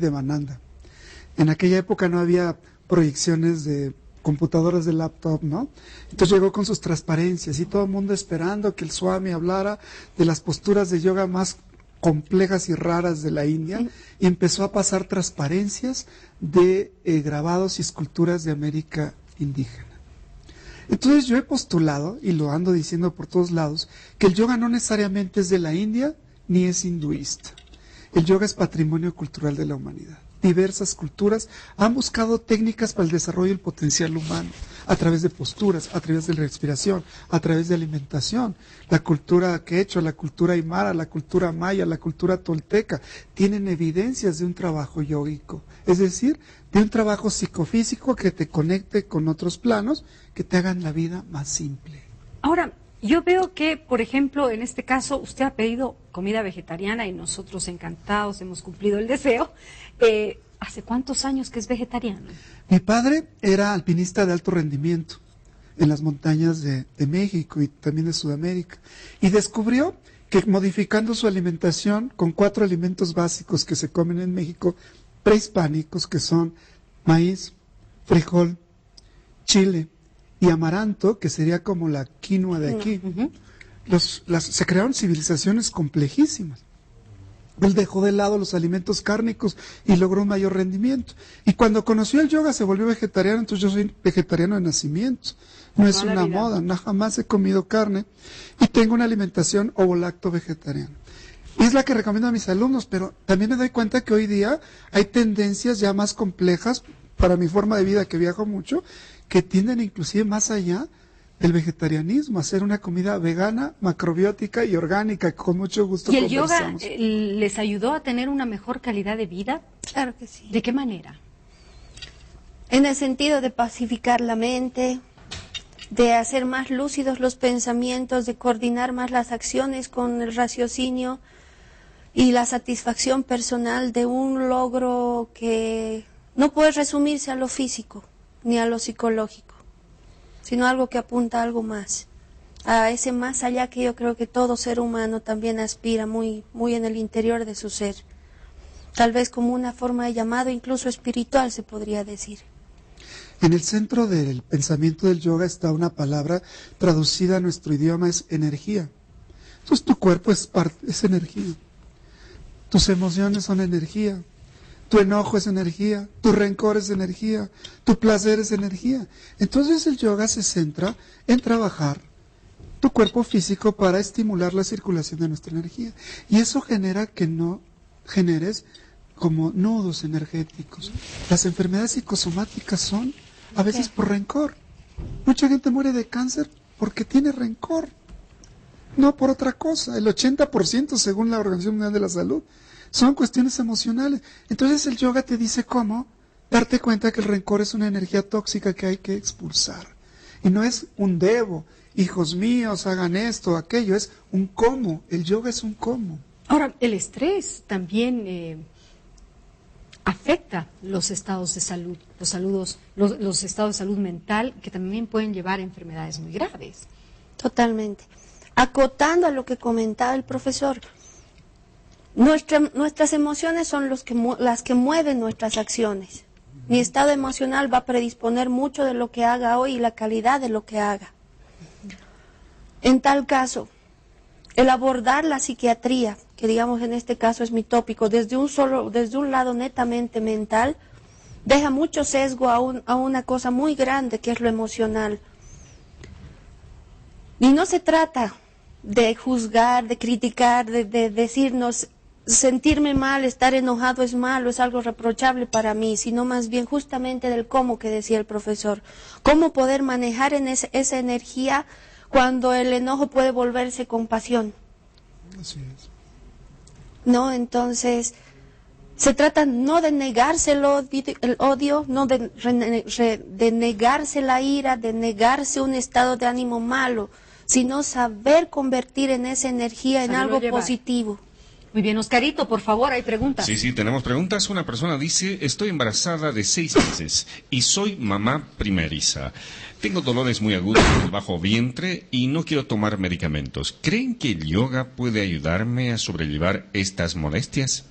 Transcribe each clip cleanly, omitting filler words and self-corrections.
Devananda. En aquella época no había proyecciones de computadoras de laptop, ¿no? Entonces llegó con sus transparencias y todo el mundo esperando que el Swami hablara de las posturas de yoga más complejas y raras de la India, y empezó a pasar transparencias de grabados y esculturas de América indígena. Entonces yo he postulado, y lo ando diciendo por todos lados, que el yoga no necesariamente es de la India ni es hinduista. El yoga es patrimonio cultural de la humanidad. Diversas culturas han buscado técnicas para el desarrollo del potencial humano, a través de posturas, a través de respiración, a través de alimentación. La cultura quechua, la cultura aymara, la cultura maya, la cultura tolteca, tienen evidencias de un trabajo yógico, es decir, de un trabajo psicofísico que te conecte con otros planos, que te hagan la vida más simple. Ahora, yo veo que, por ejemplo, en este caso, usted ha pedido comida vegetariana y nosotros encantados hemos cumplido el deseo. ¿Hace cuántos años que es vegetariano? Mi padre era alpinista de alto rendimiento en las montañas de México y también de Sudamérica. Y descubrió que modificando su alimentación con 4 alimentos básicos que se comen en México, prehispánicos, que son maíz, frijol, chile y amaranto, que sería como la quinoa de aquí, se crearon civilizaciones complejísimas. Él dejó de lado los alimentos cárnicos y logró un mayor rendimiento. Y cuando conoció el yoga se volvió vegetariano, entonces yo soy vegetariano de nacimiento. No es una moda, no, jamás he comido carne y tengo una alimentación ovolacto vegetariana. Y es la que recomiendo a mis alumnos, pero también me doy cuenta que hoy día hay tendencias ya más complejas para mi forma de vida, que viajo mucho, que tienden inclusive más allá del vegetarianismo, hacer una comida vegana, macrobiótica y orgánica, con mucho gusto. ¿Y el yoga les ayudó a tener una mejor calidad de vida? Claro que sí. ¿De qué manera? En el sentido de pacificar la mente, de hacer más lúcidos los pensamientos, de coordinar más las acciones con el raciocinio y la satisfacción personal de un logro que no puede resumirse a lo físico ni a lo psicológico, sino algo que apunta a algo más, a ese más allá que yo creo que todo ser humano también aspira muy, muy en el interior de su ser, tal vez como una forma de llamado incluso espiritual se podría decir. En el centro del pensamiento del yoga está una palabra traducida a nuestro idioma, es energía. Entonces tu cuerpo es energía, tus emociones son energía, tu enojo es energía, tu rencor es energía, tu placer es energía. Entonces el yoga se centra en trabajar tu cuerpo físico para estimular la circulación de nuestra energía. Y eso genera que no generes como nudos energéticos. Las enfermedades psicosomáticas son a veces por rencor. Mucha gente muere de cáncer porque tiene rencor, no por otra cosa. El 80%, según la Organización Mundial de la Salud, son cuestiones emocionales. Entonces el yoga te dice cómo darte cuenta que el rencor es una energía tóxica que hay que expulsar. Y no es un debo, hijos míos, hagan esto, aquello, es un cómo. El yoga es un cómo. Ahora, el estrés también afecta los estados de salud, los estados de salud mental, que también pueden llevar a enfermedades muy graves. Totalmente. Acotando a lo que comentaba el profesor, nuestras emociones son las que mueven nuestras acciones. Mi estado emocional va a predisponer mucho de lo que haga hoy y la calidad de lo que haga. En tal caso, el abordar la psiquiatría, que digamos en este caso es mi tópico, desde un lado netamente mental, deja mucho sesgo a una cosa muy grande que es lo emocional. Y no se trata de juzgar, de criticar, de decirnos sentirme mal, estar enojado es malo, es algo reprochable para mí, sino más bien justamente del cómo que decía el profesor. Cómo poder manejar en esa energía cuando el enojo puede volverse compasión. Así es. ¿No? Entonces, se trata no de negarse el odio, no de negarse la ira, de negarse un estado de ánimo malo, sino saber convertir en esa energía en algo positivo. Muy bien, Oscarito, por favor, hay preguntas. Sí, tenemos preguntas. Una persona dice, estoy embarazada de 6 meses y soy mamá primeriza. Tengo dolores muy agudos en el bajo vientre y no quiero tomar medicamentos. ¿Creen que el yoga puede ayudarme a sobrellevar estas molestias?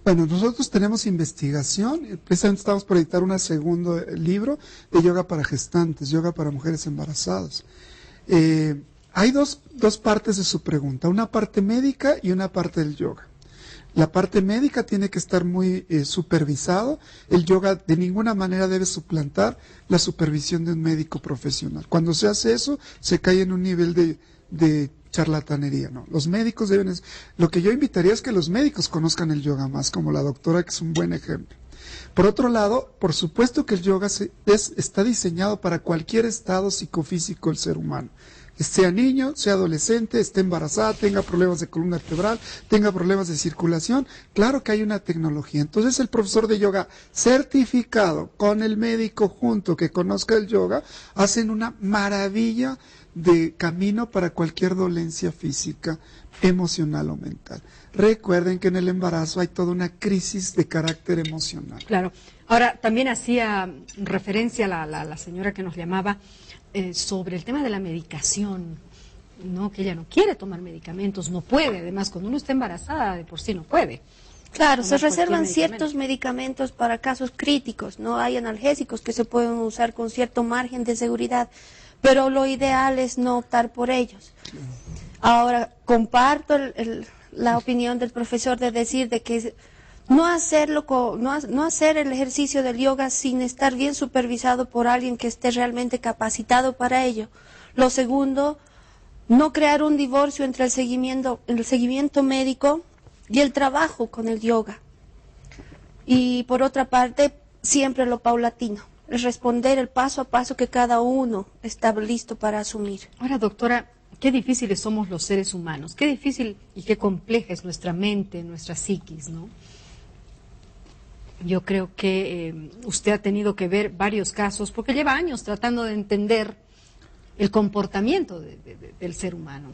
Bueno, nosotros tenemos investigación, precisamente estamos por editar un segundo libro de yoga para gestantes, yoga para mujeres embarazadas. Hay dos partes de su pregunta, una parte médica y una parte del yoga. La parte médica tiene que estar muy supervisado. El yoga de ninguna manera debe suplantar la supervisión de un médico profesional. Cuando se hace eso, se cae en un nivel de charlatanería, ¿no? Los médicos deben... Lo que yo invitaría es que los médicos conozcan el yoga más, como la doctora, que es un buen ejemplo. Por otro lado, por supuesto que el yoga está diseñado para cualquier estado psicofísico del ser humano. Sea niño, sea adolescente, esté embarazada, tenga problemas de columna vertebral, tenga problemas de circulación, claro que hay una tecnología. Entonces el profesor de yoga certificado con el médico junto que conozca el yoga, hacen una maravilla de camino para cualquier dolencia física, emocional o mental. Recuerden que en el embarazo hay toda una crisis de carácter emocional. Claro. Ahora, también hacía referencia la señora que nos llamaba sobre el tema de la medicación, ¿no? Que ella no quiere tomar medicamentos, no puede, además cuando uno está embarazada de por sí no puede. Claro, se reservan ciertos medicamentos para casos críticos, ¿no? Hay analgésicos que se pueden usar con cierto margen de seguridad, pero lo ideal es no optar por ellos. Ahora, comparto la opinión del profesor de decir de que no hacer el ejercicio del yoga sin estar bien supervisado por alguien que esté realmente capacitado para ello. Lo segundo, no crear un divorcio entre el seguimiento médico y el trabajo con el yoga. Y por otra parte, siempre lo paulatino, es responder el paso a paso que cada uno está listo para asumir. Ahora, doctora, qué difíciles somos los seres humanos, qué difícil y qué compleja es nuestra mente, nuestra psiquis, ¿no? Yo creo que usted ha tenido que ver varios casos, porque lleva años tratando de entender el comportamiento del ser humano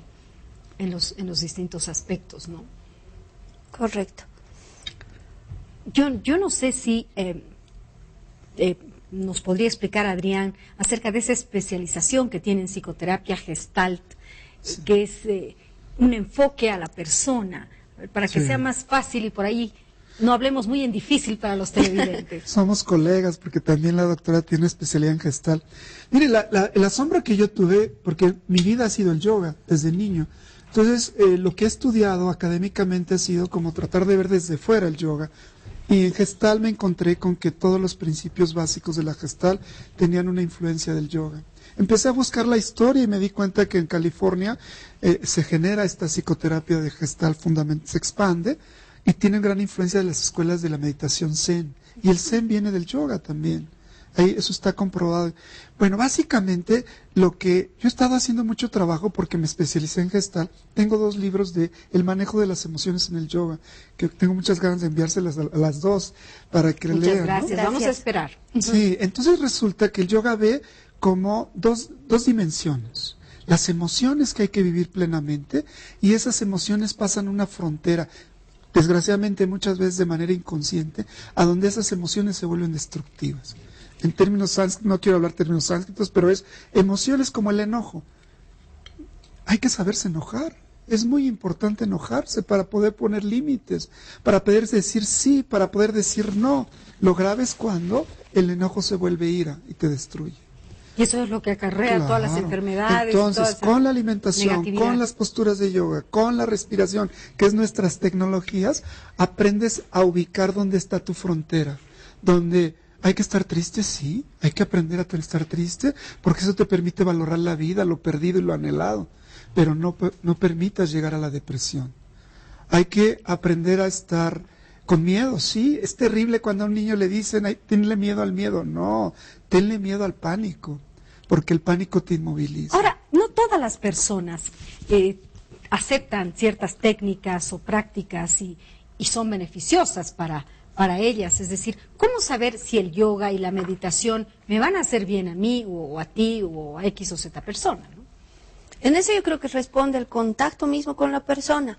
en los distintos aspectos, ¿no? Correcto. Yo no sé si nos podría explicar, Adrián, acerca de esa especialización que tiene en psicoterapia Gestalt, sí, que es un enfoque a la persona, para que sea más fácil y por ahí no hablemos muy en difícil para los televidentes. Somos colegas, porque también la doctora tiene especialidad en Gestalt. Mire, el asombro que yo tuve, porque mi vida ha sido el yoga desde niño. Entonces, lo que he estudiado académicamente ha sido como tratar de ver desde fuera el yoga. Y en Gestalt me encontré con que todos los principios básicos de la Gestalt tenían una influencia del yoga. Empecé a buscar la historia y me di cuenta que en California se genera esta psicoterapia de Gestalt, se expande, y tiene gran influencia de las escuelas de la meditación Zen. Y el Zen viene del yoga también. Ahí eso está comprobado. Bueno, básicamente lo que yo he estado haciendo mucho trabajo porque me especialicé en Gestalt. Tengo 2 libros de el manejo de las emociones en el yoga, que tengo muchas ganas de enviárselas a las 2 para que lean. Muchas gracias, ¿no? Vamos a esperar. Sí, entonces resulta que el yoga ve como dos dimensiones. Las emociones que hay que vivir plenamente, y esas emociones pasan una frontera, desgraciadamente muchas veces de manera inconsciente, a donde esas emociones se vuelven destructivas. En términos sánscritos, no quiero hablar términos sánscritos, pero es emociones como el enojo. Hay que saberse enojar. Es muy importante enojarse para poder poner límites, para poder decir sí, para poder decir no. Lo grave es cuando el enojo se vuelve ira y te destruye. Y eso es lo que acarrea todas las enfermedades. Entonces, con la alimentación, con las posturas de yoga, con la respiración, que es nuestras tecnologías, aprendes a ubicar dónde está tu frontera. Donde hay que estar triste, sí, hay que aprender a estar triste, porque eso te permite valorar la vida, lo perdido y lo anhelado. Pero no permitas llegar a la depresión. Hay que aprender a estar con miedo, sí, es terrible cuando a un niño le dicen, ay, tenle miedo al miedo. No, tenle miedo al pánico, porque el pánico te inmoviliza. Ahora, no todas las personas aceptan ciertas técnicas o prácticas y son beneficiosas para ellas. Es decir, ¿cómo saber si el yoga y la meditación me van a hacer bien a mí o a ti o a X o Z persona, ¿no? En eso yo creo que responde el contacto mismo con la persona.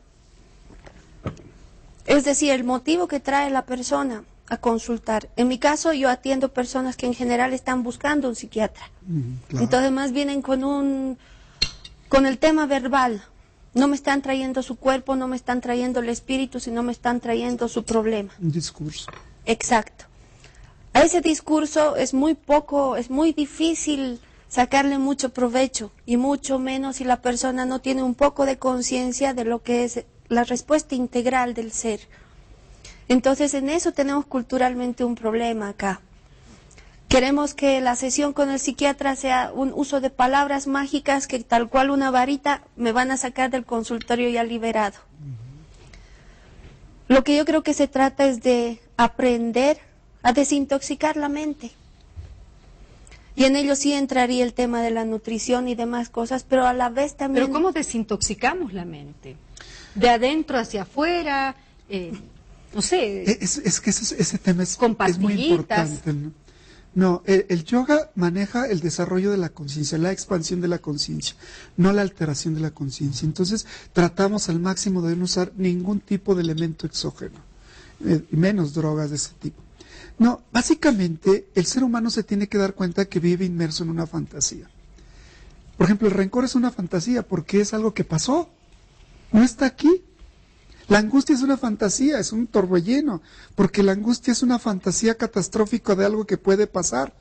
Es decir, el motivo que trae la persona a consultar. En mi caso, yo atiendo personas que en general están buscando un psiquiatra. Claro. Entonces, más vienen con el tema verbal. No me están trayendo su cuerpo, no me están trayendo el espíritu, sino me están trayendo su problema. Un discurso. Exacto. A ese discurso es muy difícil sacarle mucho provecho, y mucho menos si la persona no tiene un poco de conciencia de lo que es la respuesta integral del ser. Entonces, en eso tenemos culturalmente un problema acá. Queremos que la sesión con el psiquiatra sea un uso de palabras mágicas que tal cual una varita me van a sacar del consultorio ya liberado. Lo que yo creo que se trata es de aprender a desintoxicar la mente. Y en ello sí entraría el tema de la nutrición y demás cosas, pero a la vez también... Pero ¿cómo desintoxicamos la mente? ¿De adentro hacia afuera? No sé. Es que ese tema es con muy pastillitas. importante, ¿no? No, el yoga maneja el desarrollo de la conciencia, la expansión de la conciencia, no la alteración de la conciencia. Entonces, tratamos al máximo de no usar ningún tipo de elemento exógeno, menos drogas de ese tipo. No, básicamente, el ser humano se tiene que dar cuenta que vive inmerso en una fantasía. Por ejemplo, el rencor es una fantasía porque es algo que pasó, no está aquí. La angustia es una fantasía, es un torbellino, porque la angustia es una fantasía catastrófica de algo que puede pasar,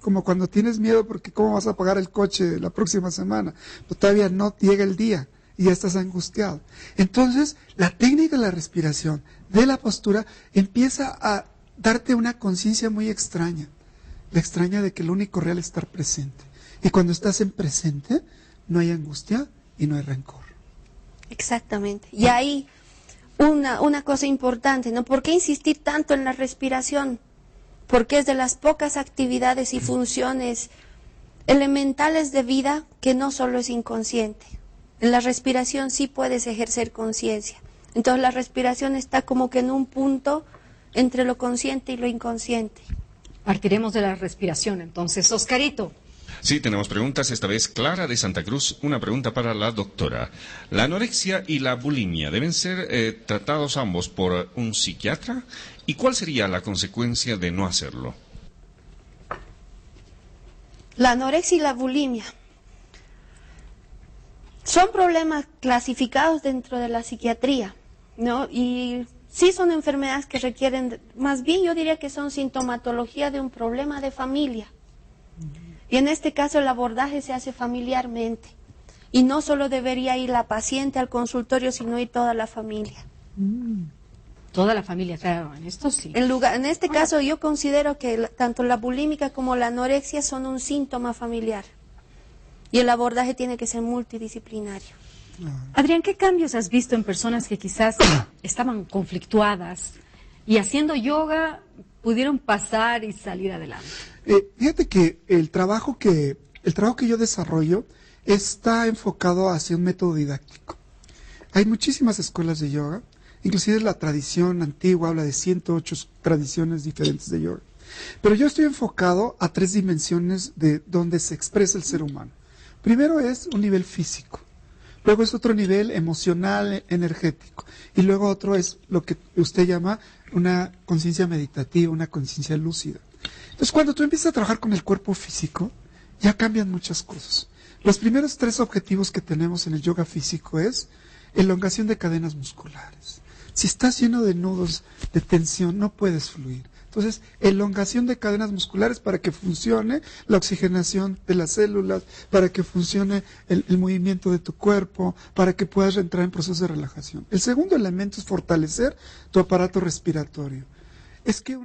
como cuando tienes miedo porque cómo vas a pagar el coche la próxima semana, pero todavía no llega el día y ya estás angustiado. Entonces, la técnica de la respiración, de la postura, empieza a darte una conciencia muy extraña, la extraña de que lo único real es estar presente. Y cuando estás en presente, no hay angustia y no hay rencor. Exactamente. Y ahí... Una cosa importante, ¿no? ¿Por qué insistir tanto en la respiración? Porque es de las pocas actividades y funciones elementales de vida que no solo es inconsciente. En la respiración sí puedes ejercer conciencia. Entonces la respiración está como que en un punto entre lo consciente y lo inconsciente. Partiremos de la respiración, entonces. Oscarito. Sí, tenemos preguntas, esta vez Clara de Santa Cruz, una pregunta para la doctora. ¿La anorexia y la bulimia deben ser tratados ambos por un psiquiatra? ¿Y cuál sería la consecuencia de no hacerlo? La anorexia y la bulimia son problemas clasificados dentro de la psiquiatría, ¿no? Y sí son enfermedades que requieren, más bien yo diría que son sintomatología de un problema de familia. Y en este caso el abordaje se hace familiarmente. Y no solo debería ir la paciente al consultorio, sino ir toda la familia. Toda la familia, claro, en esto sí. En este caso yo considero que tanto la bulímica como la anorexia son un síntoma familiar. Y el abordaje tiene que ser multidisciplinario. Adrián, ¿qué cambios has visto en personas que quizás estaban conflictuadas y haciendo yoga pudieron pasar y salir adelante? Fíjate que el trabajo que yo desarrollo está enfocado hacia un método didáctico. Hay muchísimas escuelas de yoga, inclusive la tradición antigua habla de 108 tradiciones diferentes de yoga. Pero yo estoy enfocado a 3 dimensiones de donde se expresa el ser humano. Primero es un nivel físico, luego es otro nivel emocional, energético, y luego otro es lo que usted llama una conciencia meditativa, una conciencia lúcida. Entonces, cuando tú empiezas a trabajar con el cuerpo físico, ya cambian muchas cosas. Los primeros 3 objetivos que tenemos en el yoga físico es elongación de cadenas musculares. Si estás lleno de nudos, de tensión, no puedes fluir. Entonces, elongación de cadenas musculares para que funcione la oxigenación de las células, para que funcione el movimiento de tu cuerpo, para que puedas entrar en procesos de relajación. El segundo elemento es fortalecer tu aparato respiratorio. Es que